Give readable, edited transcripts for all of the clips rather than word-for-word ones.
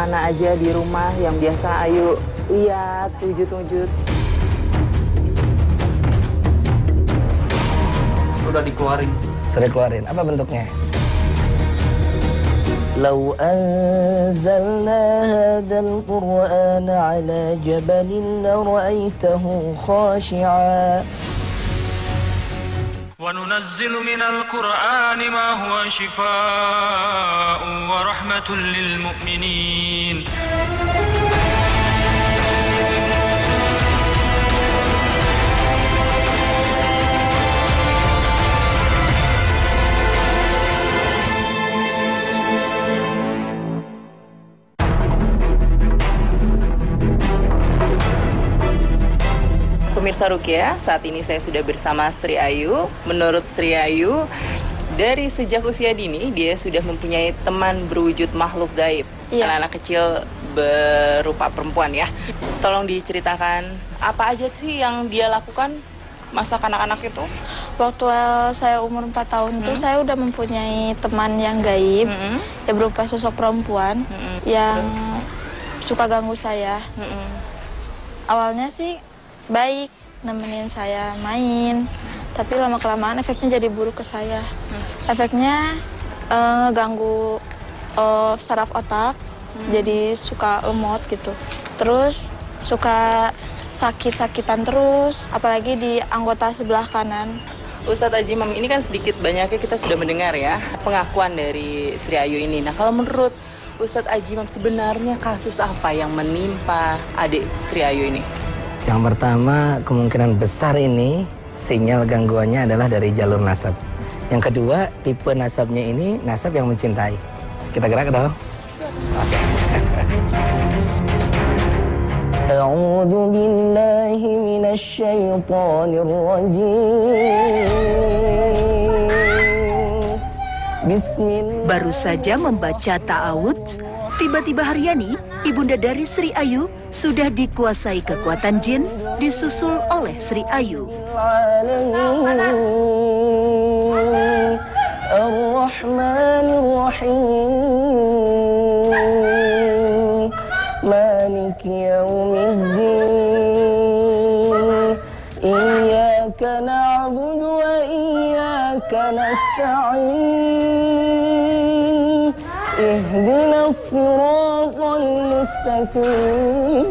kemana aja di rumah yang biasa Ayu lihat, wujud-wujud. Udah dikeluarin. Sudah keluarin. Apa bentuknya? لو أنزلنا هذا القرآن على جبل لرأيته خاشعا وننزل من القرآن ما هو شفاء ورحمة للمؤمنين. Pemirsa Rukia, saat ini saya sudah bersama Sri Ayu. Menurut Sri Ayu, dari sejak usia dini dia sudah mempunyai teman berwujud makhluk gaib. Iya. Anak-anak kecil berupa perempuan ya. Tolong diceritakan apa aja sih yang dia lakukan masa kanak-kanak itu? Waktu saya umur 4 tahun itu saya udah mempunyai teman yang gaib, yang berupa sosok perempuan yang suka ganggu saya. Awalnya sih baik, nemenin saya main, tapi lama-kelamaan efeknya jadi buruk ke saya. Efeknya ganggu saraf otak, jadi suka lemot gitu. Terus suka sakit-sakitan terus, apalagi di anggota sebelah kanan. Ustadz Ajimam, ini kan sedikit banyaknya kita sudah mendengar ya pengakuan dari Sri Ayu ini. Nah, kalau menurut Ustadz Ajimam sebenarnya kasus apa yang menimpa adik Sri Ayu ini? Yang pertama, kemungkinan besar ini sinyal gangguannya adalah dari jalur nasab. Yang kedua, tipe nasabnya ini nasab yang mencintai. Kita gerak dong. Oke. A'udzu billahi minasyaitonir rajim. Bismillah. Baru saja membaca ta'awudz, tiba-tiba Haryani, ibunda dari Sri Ayu, sudah dikuasai kekuatan jin, disusul oleh Sri Ayu. Ar-Rahmanir-Rahim, Maliki Yaumiddin, Iyyaka na'budu wa iyyaka nasta'in, Ihdinas siratal mustaqim,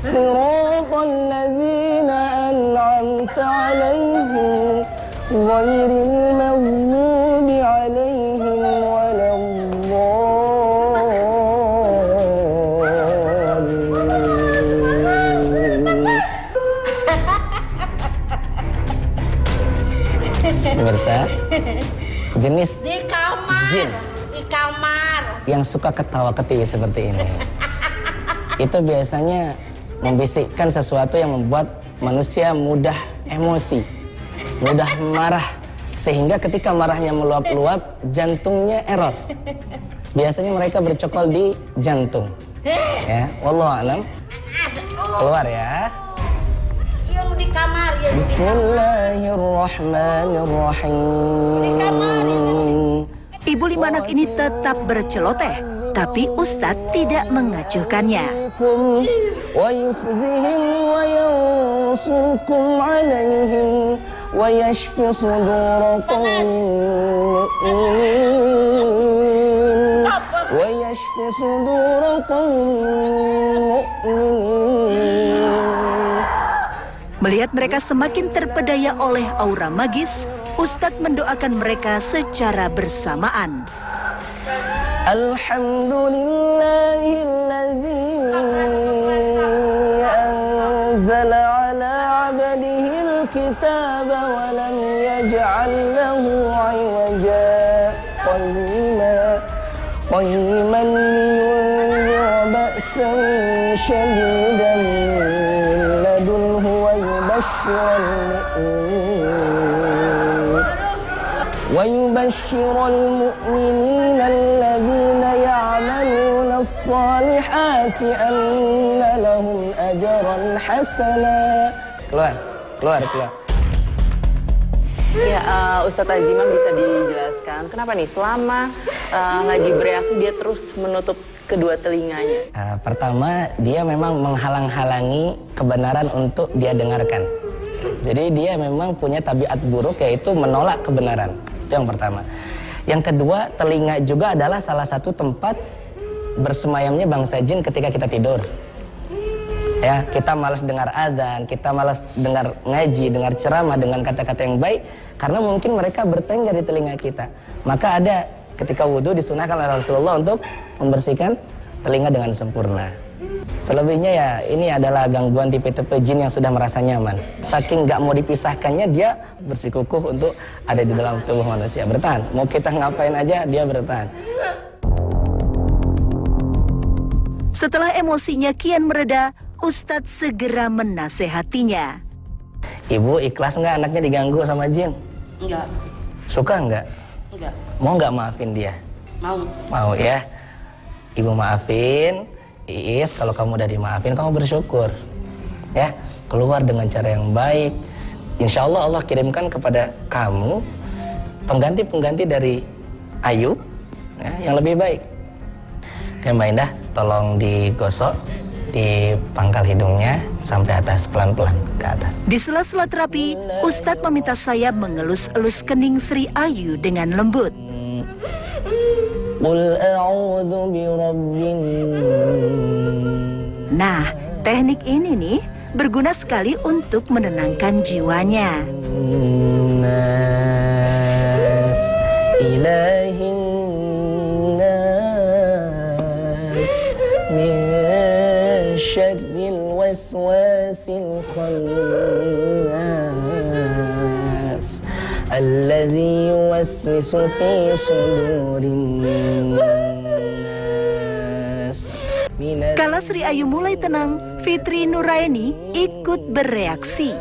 siratal ladzina an'amta 'alaihim, ghairil maghdubi 'alaihim waladdallin. Pemirsa, jenis jin yang suka ketawa-ketiwi seperti ini itu biasanya membisikkan sesuatu yang membuat manusia mudah emosi, mudah marah, sehingga ketika marahnya meluap-luap jantungnya error. Biasanya mereka bercokol di jantung. Ya, wallahu a'lam. Keluar ya. Yang di kamar ya. Bismillahirrahmanirrahim. Ibu 5 anak ini tetap berceloteh, tapi Ustadz tidak mengacuhkannya. Wa yufzihim wa yansurkum 'alaihim wa yashfi sudura qaumin mu'minin wa yashfi sudura qaumin mu'minin. Melihat mereka semakin terpedaya oleh aura magis, Ustadz mendoakan mereka secara bersamaan. Alhamdulillahilladzi anzala ala 'abdihil kitaba wa lam yaj'al lahu 'iwaja qayyiman liyunzira ba'san shadidan min ladunhu wa yubashshiral ويبشر المؤمنين الذين يعملون الصالحات أن لهم أجرا حسنا. Keluar. Ya, Ustadz Aziman bisa dijelaskan kenapa nih selama lagi bereaksi dia terus menutup kedua telinganya? Pertama, dia memang menghalang-halangi kebenaran untuk dia dengarkan. Jadi dia memang punya tabiat buruk, yaitu menolak kebenaran. Itu yang pertama. Yang kedua, telinga juga adalah salah satu tempat bersemayamnya bangsa jin ketika kita tidur. Ya, kita malas dengar azan, kita malas dengar ngaji, dengar ceramah dengan kata-kata yang baik, karena mungkin mereka bertengger di telinga kita. Maka ada ketika wudhu disunahkan oleh Rasulullah untuk membersihkan telinga dengan sempurna. Selebihnya ya ini adalah gangguan tipe-tipe jin yang sudah merasa nyaman. Saking nggak mau dipisahkannya, dia bersikukuh untuk ada di dalam tubuh manusia, bertahan. Mau kita ngapain aja dia bertahan. Setelah emosinya kian mereda, Ustadz segera menasehatinya. Ibu ikhlas nggak anaknya diganggu sama jin? Enggak. Suka nggak? Enggak. Mau nggak maafin dia? Mau. Mau ya. Ibu maafin. Iis, kalau kamu udah dimaafin, kamu bersyukur. Ya, keluar dengan cara yang baik. Insya Allah Allah kirimkan kepada kamu pengganti-pengganti dari Ayu ya, yang lebih baik. Oke Mbak Indah, tolong digosok di pangkal hidungnya sampai atas, pelan-pelan ke atas. Di sela-sela terapi, Ustadz meminta saya mengelus-elus kening Sri Ayu dengan lembut. Qul a'udzu birabbin. Nah, teknik ini nih berguna sekali untuk menenangkan jiwanya. Nas ilahin nas min syarril waswasil khannas alladzi yuwaswisu fi sudurin nas. Kala Sri Ayu mulai tenang, Fitri Nuraini ikut bereaksi.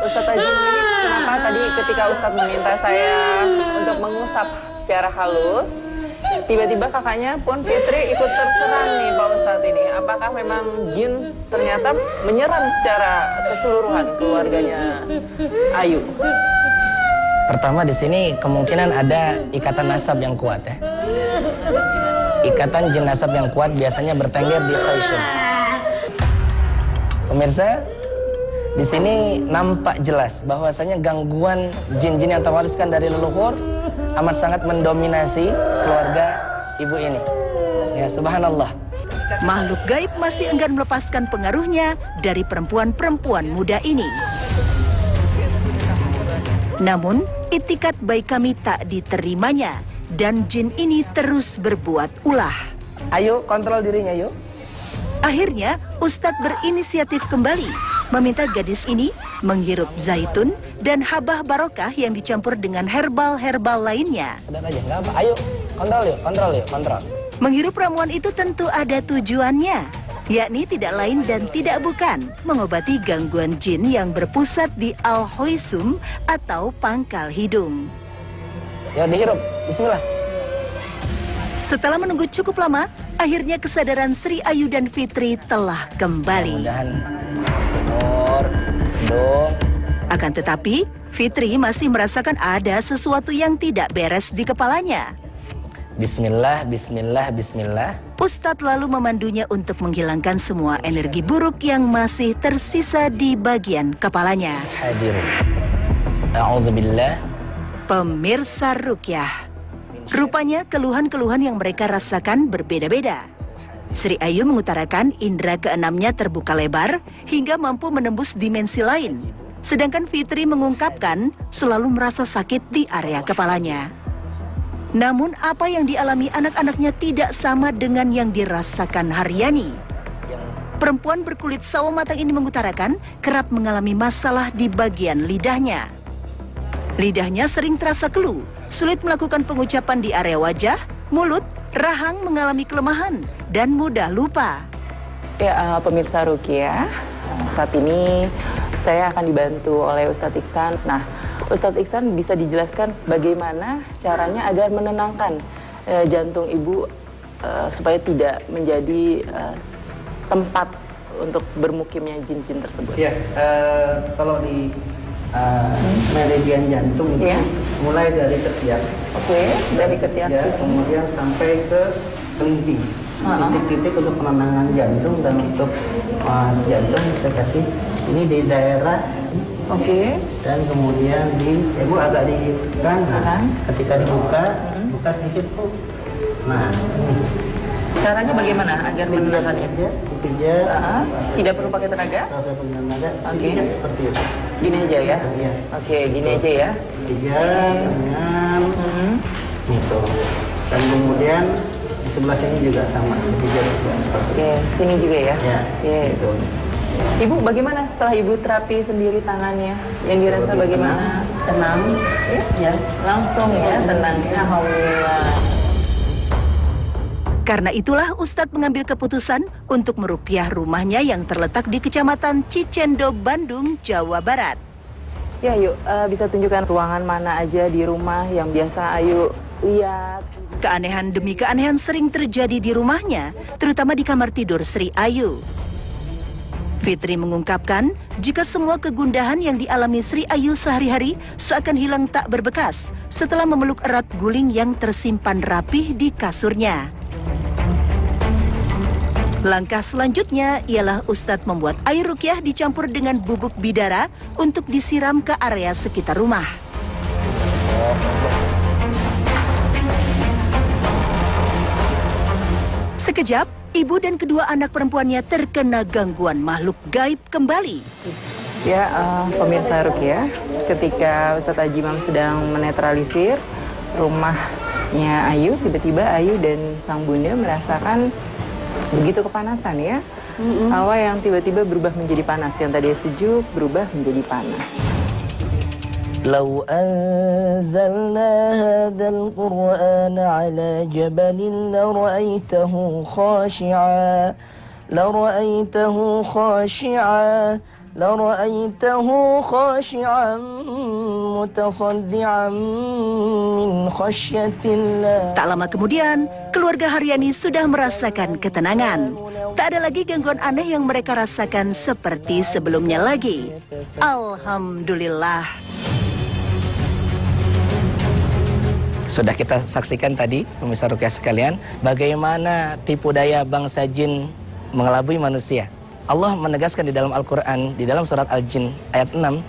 Ustadz Aziman, ini kenapa tadi ketika Ustadz meminta saya untuk mengusap secara halus, tiba-tiba kakaknya pun Fitri ikut terserang nih Pak Ustadz ini. Apakah memang jin ternyata menyerang secara keseluruhan keluarganya Ayu? Pertama di sini kemungkinan ada ikatan nasab yang kuat ya. Ikatan jin nasab yang kuat biasanya bertengger di khayshum. Pemirsa, di sini nampak jelas bahwasanya gangguan jin-jin yang terwariskan dari leluhur amat sangat mendominasi keluarga ibu ini. Ya, subhanallah. Makhluk gaib masih enggan melepaskan pengaruhnya dari perempuan-perempuan muda ini. Namun, itikat baik kami tak diterimanya dan jin ini terus berbuat ulah. Ayo kontrol dirinya yuk. Akhirnya, Ustadz berinisiatif kembali meminta gadis ini menghirup zaitun dan habah barokah yang dicampur dengan herbal-herbal lainnya. Sedot aja, nggak apa. Ayo kontrol yuk, kontrol. Menghirup ramuan itu tentu ada tujuannya, yakni tidak lain dan tidak bukan mengobati gangguan jin yang berpusat di al-hoysum atau pangkal hidung. Yuk dihirup, bismillah. Setelah menunggu cukup lama, akhirnya kesadaran Sri Ayu dan Fitri telah kembali. Mudah-mudahan umur, hidung. Akan tetapi, Fitri masih merasakan ada sesuatu yang tidak beres di kepalanya. Bismillah, bismillah, bismillah. Ustadz lalu memandunya untuk menghilangkan semua energi buruk yang masih tersisa di bagian kepalanya. Hadir. A'udzubillah. Pemirsa Rukyah, rupanya keluhan-keluhan yang mereka rasakan berbeda-beda. Sri Ayu mengutarakan indera keenamnya terbuka lebar hingga mampu menembus dimensi lain. Sedangkan Fitri mengungkapkan selalu merasa sakit di area kepalanya. Namun apa yang dialami anak-anaknya tidak sama dengan yang dirasakan Haryani. Perempuan berkulit sawo matang ini mengutarakan kerap mengalami masalah di bagian lidahnya. Lidahnya sering terasa keluh, sulit melakukan pengucapan di area wajah, mulut, rahang mengalami kelemahan, dan mudah lupa. Ya, pemirsa Rukyah, saat ini saya akan dibantu oleh Ustadz Iksan. Nah, Ustadz Iksan bisa dijelaskan bagaimana caranya agar menenangkan jantung ibu supaya tidak menjadi tempat untuk bermukimnya jin-jin tersebut. Ya, kalau di meridian jantung itu mulai dari ketiak. Oke, dari ketiak ya, kemudian sampai ke kelingking. Titik-titik untuk penenangan jantung dan untuk jantung saya kasih ini di daerah. Oke. Dan kemudian ibu agak ditekan. Nah, ketika dibuka, buka sedikit tuh. Nah, ini. Caranya bagaimana agar menenangkannya? Dipijat. Tidak perlu pakai tenaga? Tidak perlu tenaga. Oke. Seperti itu. Gini aja ya? Iya. Oke, gini aja ya. Pijat, tangan. Gitu. Dan kemudian di sebelah sini juga sama. Dipijat juga. Oke, sini juga ya? Ya. Yes. Gitu. Ibu bagaimana setelah ibu terapi sendiri tangannya? Yang dirasa bagaimana? Tenang? Ya. Langsung ya, tenang. Alhamdulillah. Karena itulah Ustadz mengambil keputusan untuk meruqyah rumahnya yang terletak di Kecamatan Cicendo, Bandung, Jawa Barat. Ya yuk, bisa tunjukkan ruangan mana aja di rumah yang biasa Ayu lihat. Keanehan demi keanehan sering terjadi di rumahnya, terutama di kamar tidur Sri Ayu. Fitri mengungkapkan, jika semua kegundahan yang dialami Sri Ayu sehari-hari seakan hilang tak berbekas setelah memeluk erat guling yang tersimpan rapih di kasurnya. Langkah selanjutnya ialah Ustadz membuat air ruqyah dicampur dengan bubuk bidara untuk disiram ke area sekitar rumah. Sekejap, ibu dan kedua anak perempuannya terkena gangguan makhluk gaib kembali. Ya, pemirsa ruqyah, ketika Ustadz Ajimam sedang menetralisir rumahnya Ayu, tiba-tiba Ayu dan sang bunda merasakan begitu kepanasan ya. Hawa yang tiba-tiba berubah menjadi panas, yang tadi sejuk berubah menjadi panas. لو أنزلنا هذا القرآن على جبل لرأيته خاشعا متصدعا من خشية الله. Tak lama kemudian, keluarga Haryani sudah merasakan ketenangan. Tak ada lagi gangguan aneh yang mereka rasakan seperti sebelumnya lagi. Alhamdulillah. Sudah kita saksikan tadi, pemirsa ruqyah sekalian, bagaimana tipu daya bangsa jin mengelabui manusia. Allah menegaskan di dalam Al-Quran, di dalam surat Al-Jin ayat 6,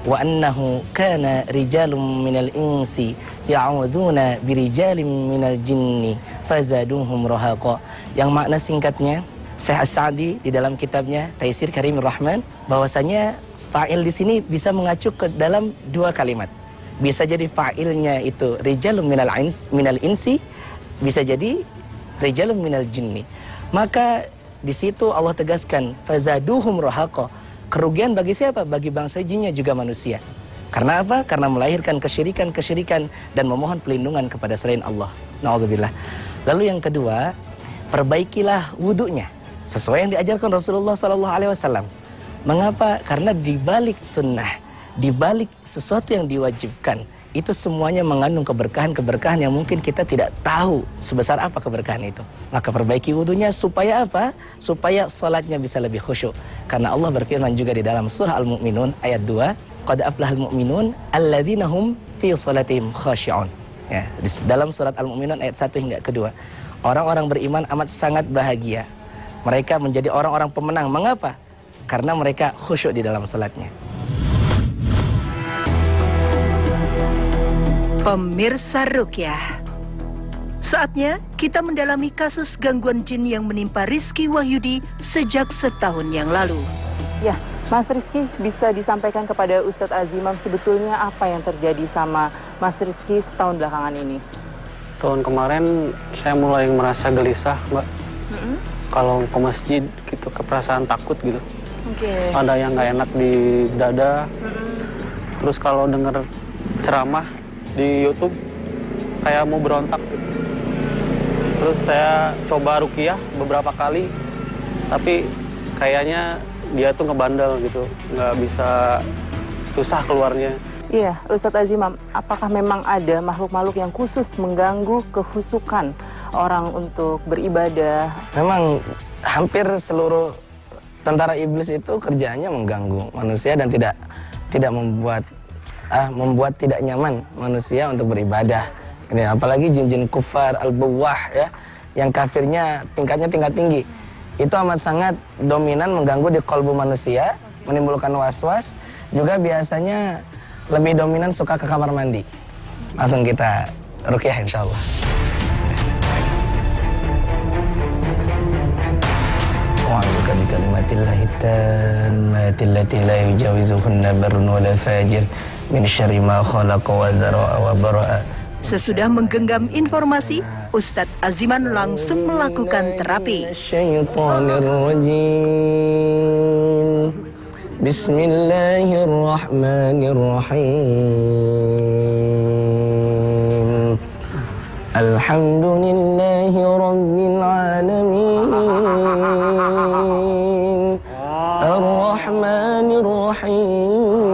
wa annahu kana rijalun minal insi ya'udzuuna birijalin minal jinni fazaduhum rahaqa. Yang makna singkatnya, Syekh As-Sa'di di dalam kitabnya Taisir Karimur Rahman, bahwasanya fa'il di sini bisa mengacu ke dalam dua kalimat. Bisa jadi fa'ilnya itu rijalun minal insi, bisa jadi rijalun minal jinni. Maka di situ Allah tegaskan fazaduhum rahaqa. Kerugian bagi siapa? Bagi bangsa jinnya juga manusia. Karena apa? Karena melahirkan kesyirikan dan memohon pelindungan kepada selain Allah. Na'udzubillah. Lalu yang kedua, perbaikilah wudunya sesuai yang diajarkan Rasulullah SAW. Mengapa? Karena di balik sunnah, di balik sesuatu yang diwajibkan, itu semuanya mengandung keberkahan-keberkahan yang mungkin kita tidak tahu sebesar apa keberkahan itu. Maka perbaiki wudunya supaya apa? Supaya salatnya bisa lebih khusyuk. Karena Allah berfirman juga di dalam surah Al-Mu'minun ayat 2, qad aflahal mu'minun alladzina hum fi salatihim khashi'un. Ya, di dalam surat Al-Mu'minun ayat 1 hingga kedua. Orang-orang beriman amat sangat bahagia. Mereka menjadi orang-orang pemenang. Mengapa? Karena mereka khusyuk di dalam salatnya. Pemirsa ruqyah, saatnya kita mendalami kasus gangguan jin yang menimpa Rizky Wahyudi sejak setahun yang lalu. Ya, Mas Rizky, bisa disampaikan kepada Ustadz Ajimam sebetulnya apa yang terjadi sama Mas Rizky setahun belakangan ini? Tahun kemarin saya mulai merasa gelisah, Mbak. Kalau ke masjid gitu, keperasaan takut gitu. Ada yang nggak enak di dada. Terus kalau dengar ceramah di YouTube kayak mau berontak gitu. Terus saya coba ruqyah beberapa kali, tapi kayaknya dia tuh ngebandel gitu, nggak bisa, susah keluarnya. Iya, Ustadz Ajimam, apakah memang ada makhluk-makhluk yang khusus mengganggu kehusukan orang untuk beribadah? Memang hampir seluruh tentara iblis itu kerjaannya mengganggu manusia dan tidak tidak membuat tidak nyaman manusia untuk beribadah. Ini apalagi jin-jin kufar al-bawah ya, yang kafirnya tingkatnya tingkat tinggi. Itu amat sangat dominan mengganggu di kolbu manusia, menimbulkan was-was, juga biasanya lebih dominan suka ke kamar mandi. Langsung kita ruqyah insyaallah. Wa'alaikum bikalimatillahit tammatil lati la yujawizuhunna barrun wala fajir min syarri ma khalaqa wa dzara'a wa bara'a. Sesudah menggenggam informasi, Ustadz Aziman langsung melakukan terapi. Bismillahirrahmanirrahim. Alhamdulillahi rabbil alamin. Ar-Rahmanir Rahim.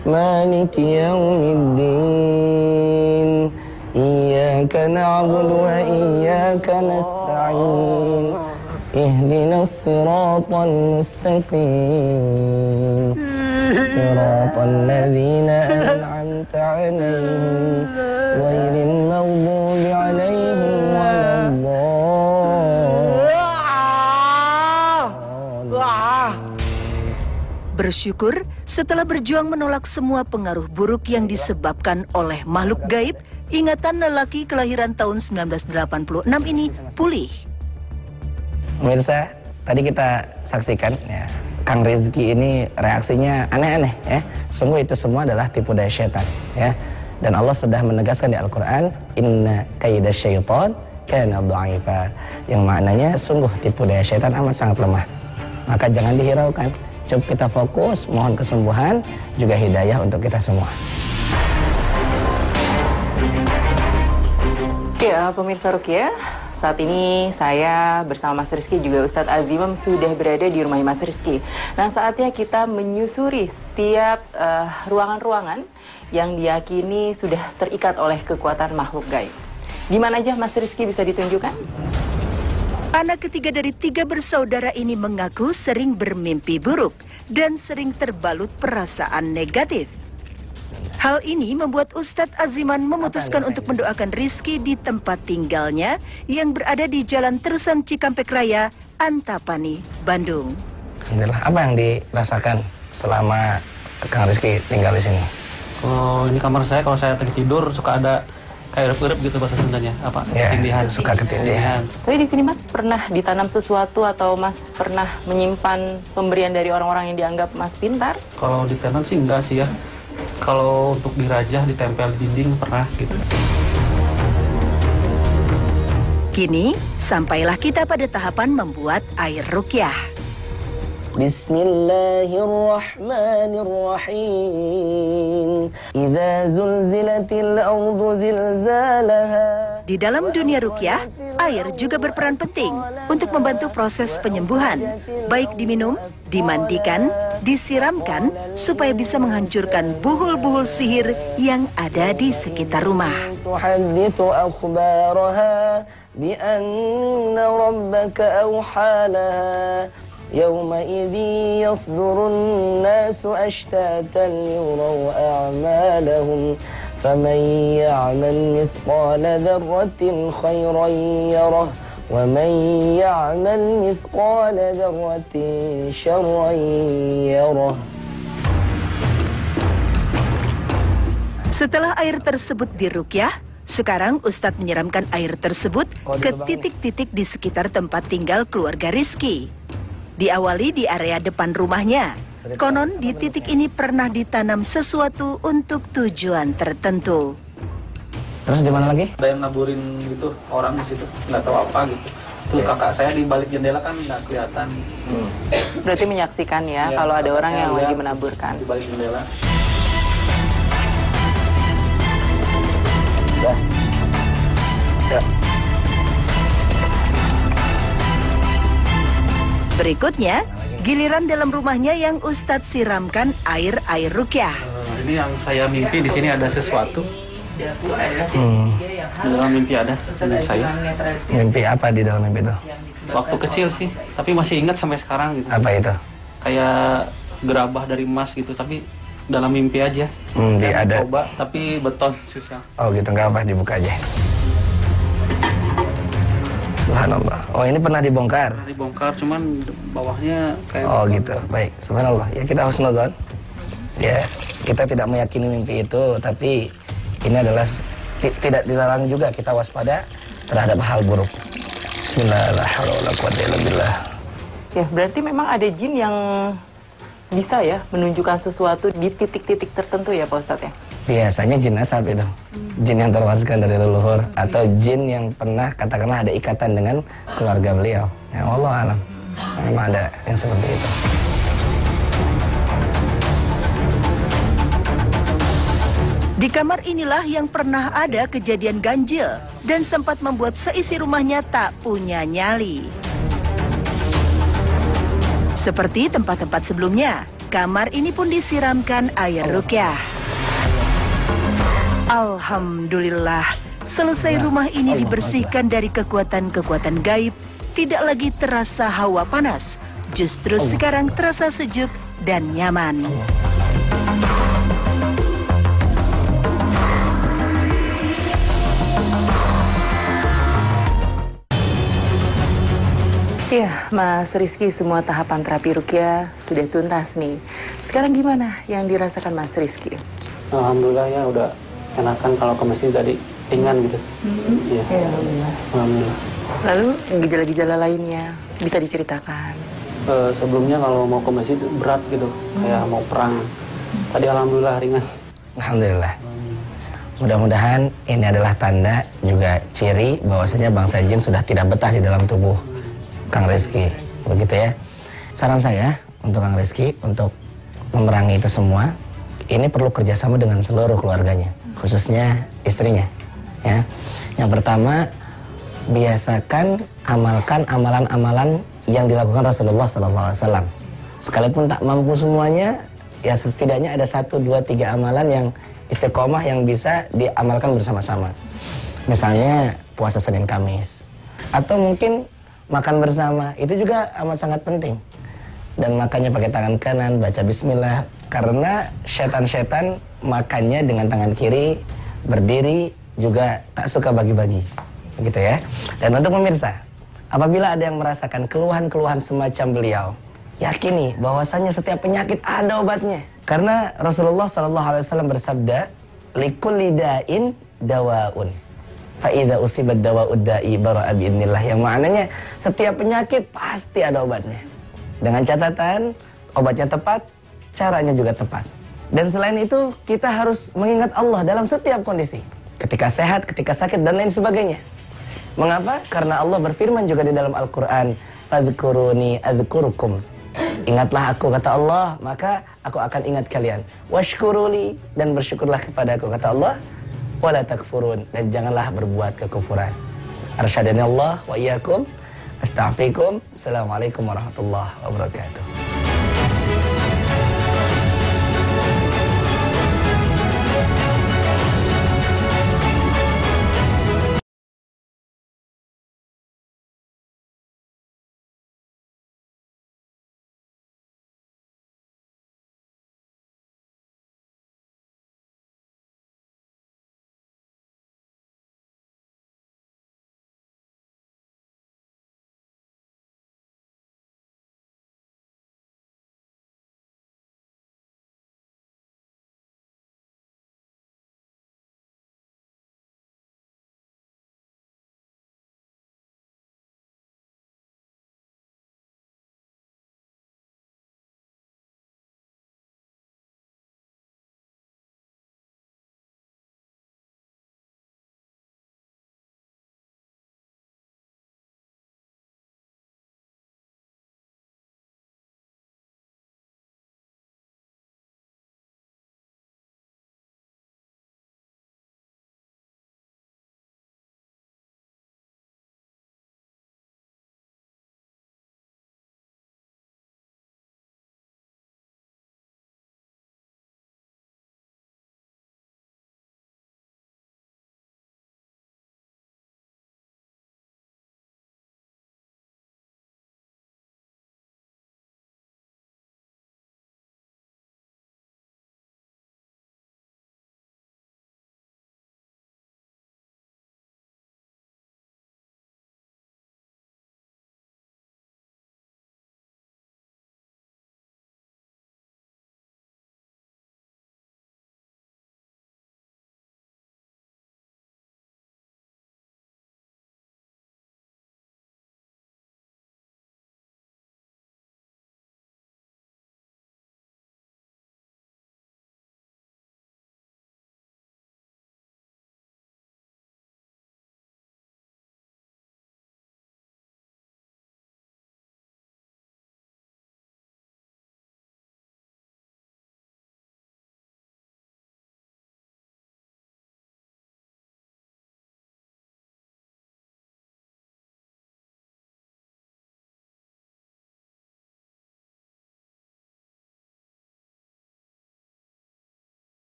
Maliki yaumiddin. Iyyaka na'budu wa iyyaka nasta'in. Ihdinas siratal mustaqim. Siratal ladzina an'amta 'alaihim ghairil maghdubi 'alaihim waladdallin. Bersyukur setelah berjuang menolak semua pengaruh buruk yang disebabkan oleh makhluk gaib, ingatan lelaki kelahiran tahun 1986 ini pulih. Pemirsa, tadi kita saksikan ya, Kang Rizky ini reaksinya aneh-aneh ya. Sungguh itu semua adalah tipu daya syaitan ya. Dan Allah sudah menegaskan di Al-Qur'an, inna kaida syaitan kana dha'ifa. Yang maknanya sungguh tipu daya syaitan amat sangat lemah. Maka jangan dihiraukan. Coba kita fokus, mohon kesembuhan, juga hidayah untuk kita semua. Ya, pemirsa Ruqyah, saat ini saya bersama Mas Rizky juga Ustadz Azimam sudah berada di rumah Mas Rizky. Nah, saatnya kita menyusuri setiap ruangan-ruangan yang diyakini sudah terikat oleh kekuatan makhluk gaib. Di mana aja Mas Rizky bisa ditunjukkan? Anak ketiga dari 3 bersaudara ini mengaku sering bermimpi buruk dan sering terbalut perasaan negatif. Hal ini membuat Ustadz Aziman memutuskan untuk mendoakan Rizky di tempat tinggalnya yang berada di Jalan Terusan Cikampek Raya, Antapani, Bandung. Alhamdulillah, apa yang dirasakan selama Kang Rizky tinggal di sini? Oh, ini kamar saya, kalau saya tidur suka ada kayak urep-urep gitu bahasa Sundanya, apa? Ya, ketindihan. suka ketindihan. Tapi di sini Mas pernah ditanam sesuatu atau Mas pernah menyimpan pemberian dari orang-orang yang dianggap Mas pintar? Kalau ditanam sih enggak sih ya. Kalau untuk dirajah, ditempel di dinding pernah gitu. Kini, sampailah kita pada tahapan membuat air ruqyah. Bismillahirrahmanirrahim. Idza zulzilatil ardu zilzalaha. Di dalam dunia ruqyah, air juga berperan penting untuk membantu proses penyembuhan, baik diminum, dimandikan, disiramkan, supaya bisa menghancurkan buhul-buhul sihir yang ada di sekitar rumah. Tuhadithu akhbaraha bi anna rabbaka awhalaha. يومئذ يصدر الناس أشتاتا ليروا أعمالهم فمن يعمل مثقال ذرة خيرا يره ومن يعمل مثقال ذرة شرا يره. Setelah air tersebut diruqyah, sekarang Ustadz menyiramkan air tersebut ke titik-titik di sekitar tempat tinggal keluarga Rizky. Diawali di area depan rumahnya. Konon di titik ini pernah ditanam sesuatu untuk tujuan tertentu. Terus di mana lagi? Ada yang naburin gitu orang di situ, nggak tahu apa gitu. Terus kakak saya di balik jendela kan nggak kelihatan. Berarti menyaksikan ya, kalau ada orang yang lagi menaburkan. Di balik jendela. Ya. Ya. Berikutnya, giliran dalam rumahnya yang Ustadz siramkan air ruqyah. Ini yang saya mimpi, di sini ada sesuatu. Dalam mimpi ada di saya. Mimpi apa di dalam mimpi itu? Waktu kecil sih, tapi masih ingat sampai sekarang gitu. Apa itu? Kayak gerabah dari emas gitu, tapi dalam mimpi aja. Saya ada. coba, tapi beton susah. Oh gitu, nggak apa, dibuka aja. Subhanallah. Oh ini pernah dibongkar? Pernah dibongkar, cuman bawahnya kayak... Oh gitu, baik. Subhanallah. Ya kita husnudzon. Ya, kita tidak meyakini mimpi itu, tapi ini adalah tidak dilarang juga kita waspada terhadap hal buruk. Bismillahirrahmanirrahim. Ya, berarti memang ada jin yang bisa ya menunjukkan sesuatu di titik-titik tertentu ya Pak Ustadz ya? Biasanya jin nasab itu, jin yang terwariskan dari leluhur, atau jin yang pernah katakanlah ada ikatan dengan keluarga beliau. Ya Allah alam, memang ada yang seperti itu. Di kamar inilah yang pernah ada kejadian ganjil dan sempat membuat seisi rumahnya tak punya nyali. Seperti tempat-tempat sebelumnya, kamar ini pun disiramkan air ruqyah. Alhamdulillah, selesai rumah ini dibersihkan dari kekuatan-kekuatan gaib, tidak lagi terasa hawa panas, justru sekarang terasa sejuk dan nyaman. Iya, Mas Rizky, semua tahapan terapi ruqyah sudah tuntas nih. Sekarang gimana yang dirasakan Mas Rizky? Alhamdulillah ya udah enakan, kalau ke masjid tadi ringan gitu. Iya. Alhamdulillah. Alhamdulillah. Lalu gejala-gejala lainnya bisa diceritakan? Sebelumnya kalau mau ke masjid berat gitu, kayak mau perang. Tadi alhamdulillah ringan. Alhamdulillah. Mudah-mudahan ini adalah tanda juga ciri bahwasanya bangsa jin sudah tidak betah di dalam tubuh Kang Rizky, begitu ya. Saran saya untuk Kang Rizky untuk memerangi itu semua, ini perlu kerjasama dengan seluruh keluarganya, khususnya istrinya. Ya, yang pertama biasakan amalkan amalan-amalan yang dilakukan Rasulullah SAW. Sekalipun tak mampu semuanya, ya setidaknya ada 1, 2, 3 amalan yang istiqomah yang bisa diamalkan bersama-sama. Misalnya puasa Senin Kamis, atau mungkin makan bersama, itu juga amat sangat penting. Dan makannya pakai tangan kanan, baca bismillah. Karena setan-setan makannya dengan tangan kiri, berdiri, juga tak suka bagi-bagi. Gitu ya. Dan untuk pemirsa, apabila ada yang merasakan keluhan-keluhan semacam beliau, yakini bahwasanya setiap penyakit ada obatnya. Karena Rasulullah SAW bersabda, likulli da'in dawaun. Fa'idha usibat dawa'ud da'i bara'a bi'idnillah. Yang maknanya setiap penyakit pasti ada obatnya. Dengan catatan obatnya tepat, caranya juga tepat. Dan selain itu kita harus mengingat Allah dalam setiap kondisi. Ketika sehat, ketika sakit dan lain sebagainya. Mengapa? Karena Allah berfirman juga di dalam Al-Quran, fadhkuruni adzkurukum. Ingatlah aku, kata Allah, maka aku akan ingat kalian. Washkuruli, dan bersyukurlah kepada aku, kata Allah. Wala takfurun, dan janganlah berbuat kekufuran. Arsyadani Allah wa iyyakum. Astaghfirukum. Assalamualaikum warahmatullahi wabarakatuh.